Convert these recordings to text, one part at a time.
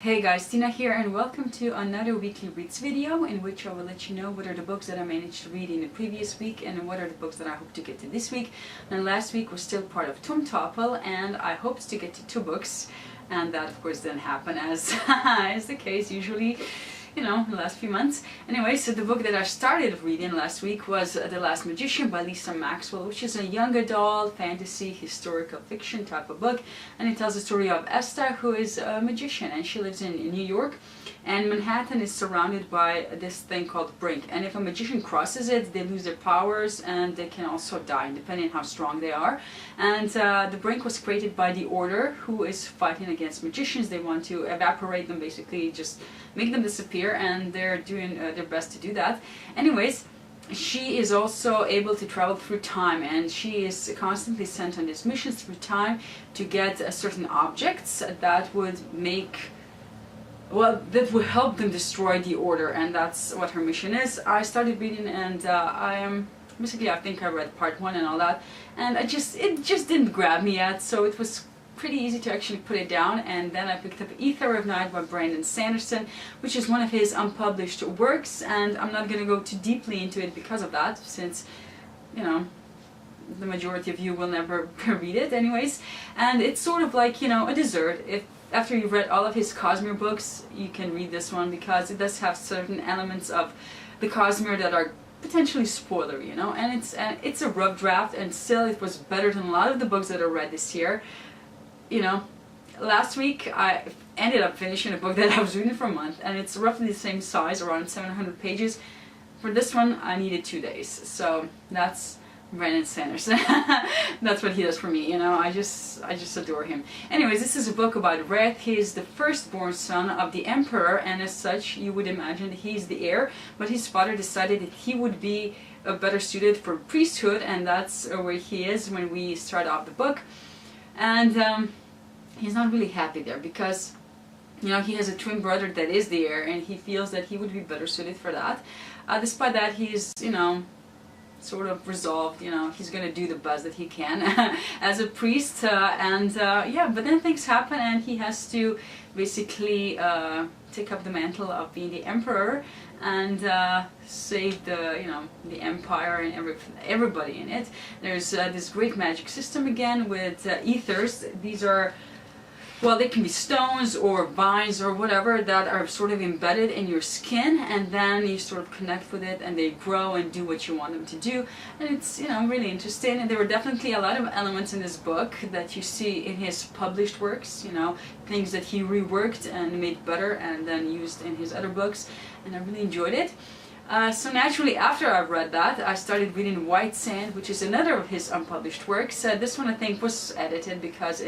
Hey guys, Tina here and welcome to another weekly reads video in which I will let you know what are the books that I managed to read in the previous week and what are the books that I hope to get to this week. And last week was still part of Tom Topple and I hoped to get to 2 books, and that of course didn't happen as is the case usually, you know, in the last few months. Anyway, so the book that I started reading last week was The Last Magician by Lisa Maxwell, which is a young adult fantasy historical fiction type of book, and it tells the story of Esther, who is a magician and she lives in New York, and Manhattan is surrounded by this thing called Brink, and if a magician crosses it they lose their powers and they can also die depending on how strong they are. And the Brink was created by the Order, who is fighting against magicians. They want to evaporate them, basically just make them disappear, and they're doing their best to do that. Anyways, she is also able to travel through time, and she is constantly sent on these missions through time to get certain objects that would make, well, that would help them destroy the Order, and that's what her mission is. I started reading and I think I read part 1 and all that, and it just didn't grab me yet, so it was pretty easy to actually put it down. And then I picked up Ether of Night by Brandon Sanderson, which is one of his unpublished works, and I'm not going to go too deeply into it because of that, since, you know, the majority of you will never read it anyways. And it's sort of like, you know, a dessert. If after you've read all of his Cosmere books, you can read this one, because it does have certain elements of the Cosmere that are potentially spoilery, you know, and it's a rough draft, and still it was better than a lot of the books that I read this year. You know, last week I ended up finishing a book that I was reading for a month, and it's roughly the same size, around 700 pages. For this one I needed 2 days, so that's Brandon Sanderson. That's what he does for me, you know. I just adore him. Anyways, this is a book about Red. He is the firstborn son of the Emperor, and as such you would imagine that he's the heir, but his father decided that he would be better suited for priesthood, and that's where he is when we start off the book. And he's not really happy there, because, you know, he has a twin brother that is the heir, and he feels that he would be better suited for that. Despite that, he's, you know, sort of resolved, you know, he's gonna do the best that he can as a priest, yeah, but then things happen and he has to basically take up the mantle of being the emperor and save the, you know, the empire and everybody in it. There's this great magic system again with ethers. These are, well, they can be stones or vines or whatever that are sort of embedded in your skin, and then you sort of connect with it and they grow and do what you want them to do. And it's, you know, really interesting. And there were definitely a lot of elements in this book that you see in his published works, you know, things that he reworked and made better and then used in his other books, and I really enjoyed it. So naturally, after I read that, I started reading White Sand, which is another of his unpublished works. This one I think was edited, because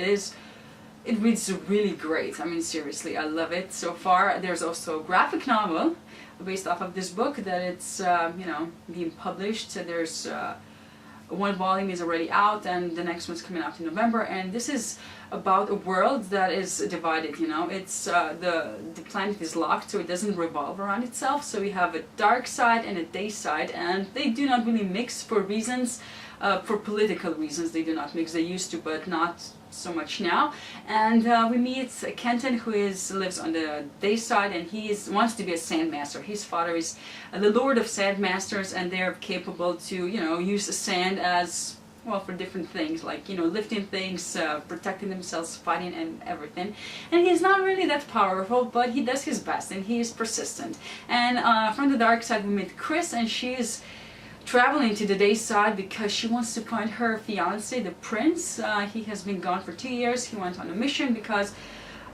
it reads really great. I mean, seriously, I love it so far. There's also a graphic novel based off of this book that it's, you know, being published. So there's one volume is already out, and the next one's coming out in November. And this is about a world that is divided, you know. It's the planet is locked, so it doesn't revolve around itself. So we have a dark side and a day side, and they do not really mix for reasons, for political reasons. They do not mix. They used to, but not so much now. And we meet Kenton, who lives on the day side, and he wants to be a sandmaster. His father is the lord of sandmasters, and they're capable to, you know, use the sand as, well, for different things, like, you know, lifting things, protecting themselves, fighting and everything. And he's not really that powerful, but he does his best and he is persistent. And from the dark side we meet Chris, and she is traveling to the day side because she wants to find her fiance, the prince. He has been gone for 2 years. He went on a mission because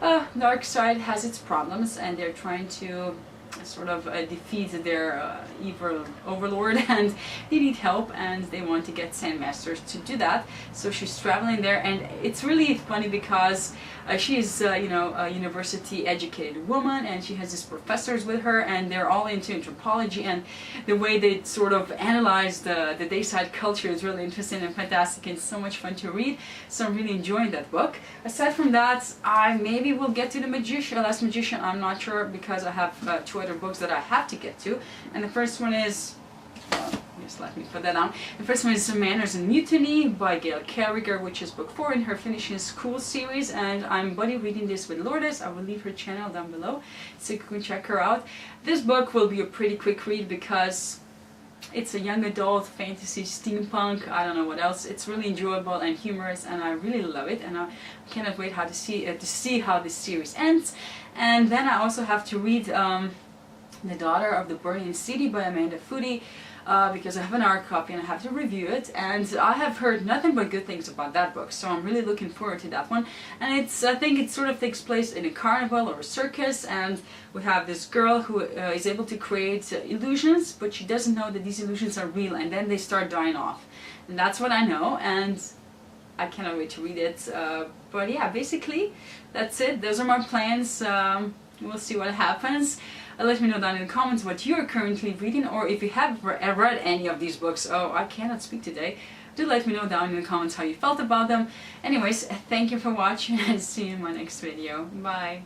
dark side has its problems, and they're trying to sort of defeat their evil overlord, and they need help, and they want to get sandmasters to do that. So she's traveling there, and it's really funny because she's you know, a university educated woman, and she has these professors with her, and they're all into anthropology, and the way they sort of analyze the dayside culture is really interesting and fantastic, and so much fun to read. So I'm really enjoying that book. Aside from that, I maybe will get to the Last Magician. I'm not sure, because I have 2 other books that I have to get to, and the first one is, just let me put that down. The first one is Manners and Mutiny by Gail Carriger, which is book 4 in her Finishing School series, and I'm buddy reading this with Lourdes. I will leave her channel down below so you can check her out. This book will be a pretty quick read because it's a young adult fantasy steampunk, I don't know what else. It's really enjoyable and humorous, and I really love it, and I cannot wait to see how this series ends. And then I also have to read The Daughter of the Burning City by Amanda Foody, because I have an art copy and I have to review it, and I have heard nothing but good things about that book, so I'm really looking forward to that one. And I think it sort of takes place in a carnival or a circus, and we have this girl who is able to create illusions, but she doesn't know that these illusions are real, and then they start dying off. And that's what I know, and I cannot wait to read it. But yeah, basically that's it. Those are my plans. We'll see what happens. Let me know down in the comments what you're currently reading, or if you have read any of these books. Oh, I cannot speak today. Do let me know down in the comments how you felt about them. Anyways, thank you for watching and see you in my next video. Bye!